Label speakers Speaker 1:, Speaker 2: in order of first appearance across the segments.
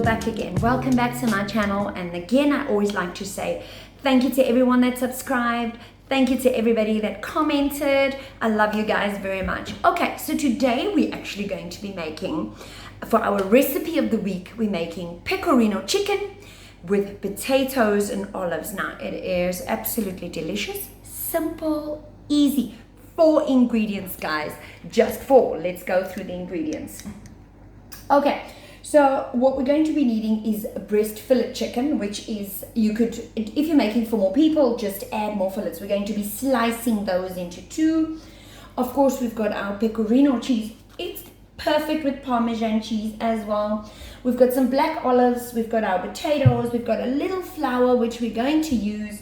Speaker 1: you're back again. Welcome back to my channel. And again, I always like to say thank you to everyone that subscribed. Thank you to everybody that commented. I love you guys very much. Okay, so today we're actually going to be making, for our recipe of the week, we're making pecorino chicken with potatoes and olives. Now, it is absolutely delicious, simple, easy. 4 ingredients, guys, just 4. Let's go through the ingredients. Okay, so what we're going to be needing is breast fillet chicken, which is, you could, if you're making for more people, just add more fillets. We're going to be slicing those into 2. Of course, we've got our pecorino cheese. It's perfect with Parmesan cheese as well. We've got some black olives, we've got our potatoes, we've got a little flour, which we're going to use,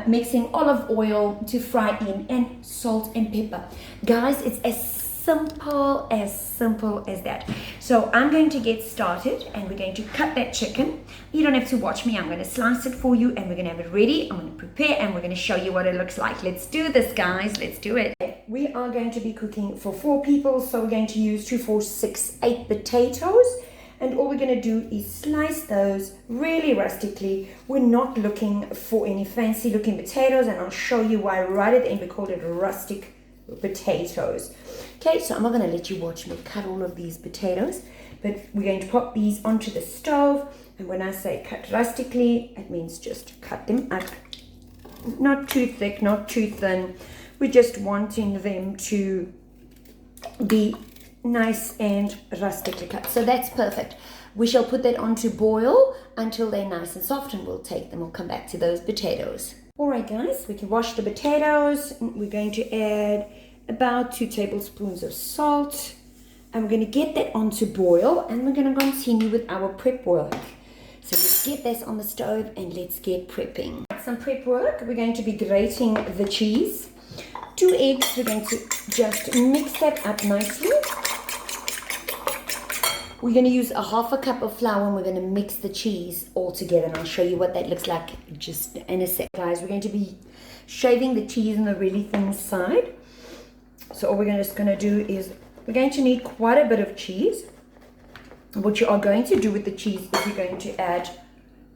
Speaker 1: mixing olive oil to fry in, and salt and pepper. Guys, it's as simple as that. So I'm going to get started and we're going to cut that chicken. You don't have to watch me. I'm going to slice it for you and we're going to have it ready. I'm going to prepare and we're going to show you what it looks like. Let's do this, guys. Let's do it. We are going to be cooking for 4 people. So we're going to use 2, 4, 6, 8 potatoes. And all we're going to do is slice those really rustically. We're not looking for any fancy looking potatoes, and I'll show you why right at the end we called it rustic potatoes. Okay, so I'm not going to let you watch me cut all of these potatoes, but we're going to pop these onto the stove. And when I say cut rustically, it means just cut them up. Not too thick, not too thin. We're just wanting them to be nice and rustically cut. So that's perfect. We shall put that on to boil until they're nice and soft, and we'll take them. We'll come back to those potatoes. Alright guys, we can wash the potatoes. We're going to add about 2 tablespoons of salt, and we're going to get that on to boil, and we're going to continue with our prep work. So let's get this on the stove and let's get prepping. Some prep work. We're going to be grating the cheese. 2 eggs. We're going to just mix that up nicely. We're going to use a 1/2 cup of flour and we're going to mix the cheese all together, and I'll show you what that looks like just in a sec. Guys, we're going to be shaving the cheese on the really thin side. So all we're just going to do is, we're going to need quite a bit of cheese. What you are going to do with the cheese is you're going to add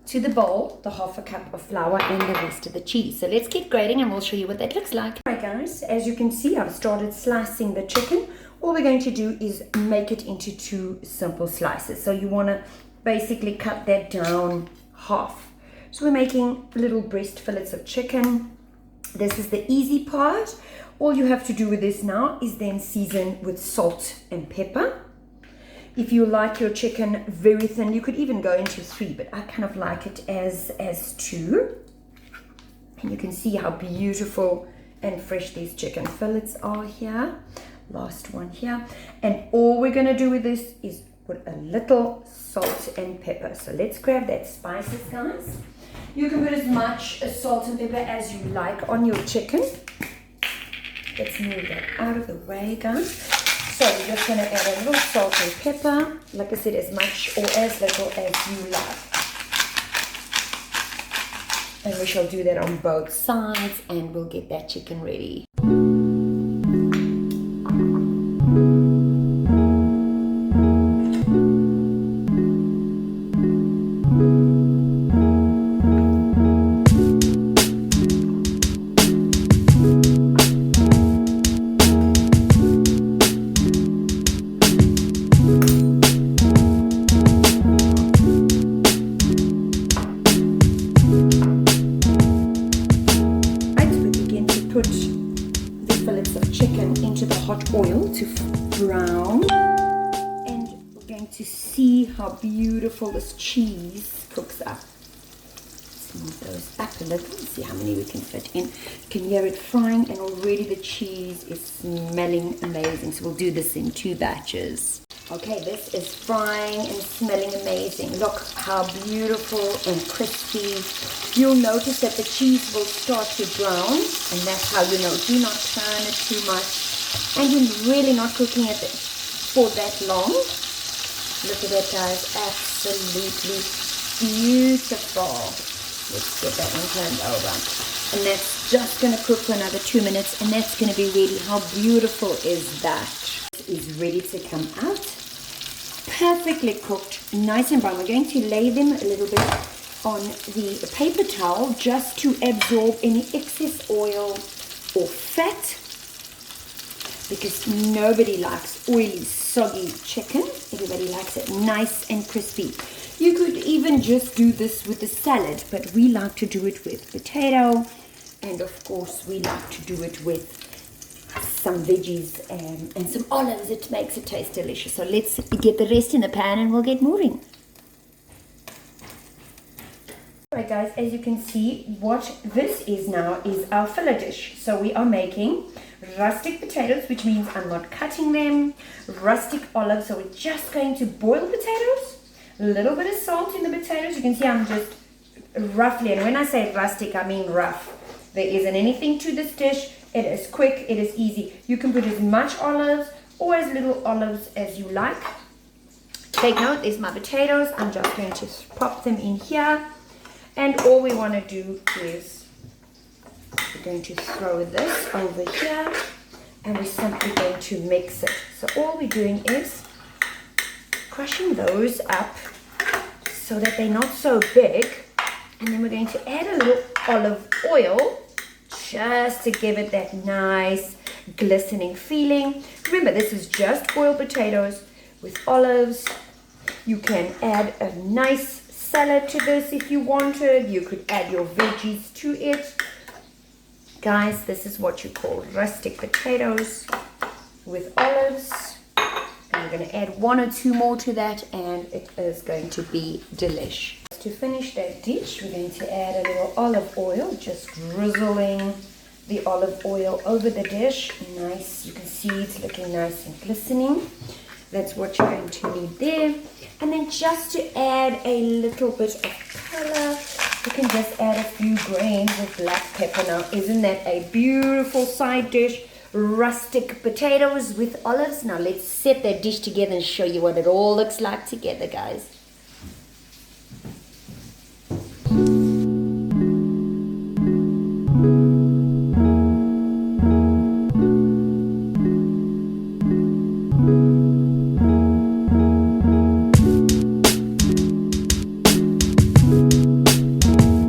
Speaker 1: to the bowl the 1/2 cup of flour and the rest of the cheese. So let's get grating and we'll show you what that looks like. Alright guys, as you can see, I've started slicing the chicken. All we're going to do is make it into 2 simple slices. So you want to basically cut that down half. So we're making little breast fillets of chicken. This is the easy part. All you have to do with this now is then season with salt and pepper. If you like your chicken very thin, you could even go into 3, but I kind of like it as 2. And you can see how beautiful and fresh these chicken fillets are here. Last one here. And all we're going to do with this is put a little salt and pepper. So let's grab that spices, guys. You can put as much salt and pepper as you like on your chicken. Let's move that out of the way, guys. So we're just going to add a little salt and pepper. Like I said, as much or as little as you like. And we shall do that on both sides and we'll get that chicken ready. Put the fillets of chicken into the hot oil to brown, and we're going to see how beautiful this cheese cooks up. Let's move those up a little and see how many we can fit in. You can hear it frying and already the cheese is smelling amazing. So we'll do this in 2 batches. Okay, this is frying and smelling amazing. Look how beautiful and crispy. You'll notice that the cheese will start to brown, and that's how you know. Do not turn it too much, and you're really not cooking it for that long. Look at that, guys. Absolutely beautiful. Let's get that one turned over. And that's just going to cook for another 2 minutes, and that's going to be ready. How beautiful is that? It is ready to come out. perfectly cooked, nice and brown. We're going to lay them a little bit on the paper towel just to absorb any excess oil or fat, because nobody likes oily, soggy chicken. Everybody likes it nice and crispy. You could even just do this with a salad, but we like to do it with potato, and of course we like to do it with some veggies and some olives. It makes it taste delicious. So let's get the rest in the pan and we'll get moving. Alright guys, as you can see, what this is now is our filler dish. So we are making rustic potatoes, which means I'm not cutting them, rustic olives, so we're just going to boil potatoes, a little bit of salt in the potatoes. You can see I'm just roughly, and when I say rustic, I mean rough. There isn't anything to this dish. It is quick, it is easy. You can put as much olives or as little olives as you like. Take note, there's my potatoes. I'm just going to pop them in here. And all we want to do is we're going to throw this over here and we're simply going to mix it. So all we're doing is crushing those up so that they're not so big. And then we're going to add a little olive oil just to give it that nice glistening feeling. Remember, this is just boiled potatoes with olives. You can add a nice salad to this if you wanted. You could add your veggies to it. Guys, this is what you call rustic potatoes with olives. And we're going to add 1 or 2 more to that and it is going to be delish. To finish that dish, we're going to add a little olive oil, just drizzling the olive oil over the dish. Nice, you can see it's looking nice and glistening. That's what you're going to need there. And then just to add a little bit of color, you can just add a few grains of black pepper. Now, isn't that a beautiful side dish? Rustic potatoes with olives. Now, let's set that dish together and show you what it all looks like together, guys.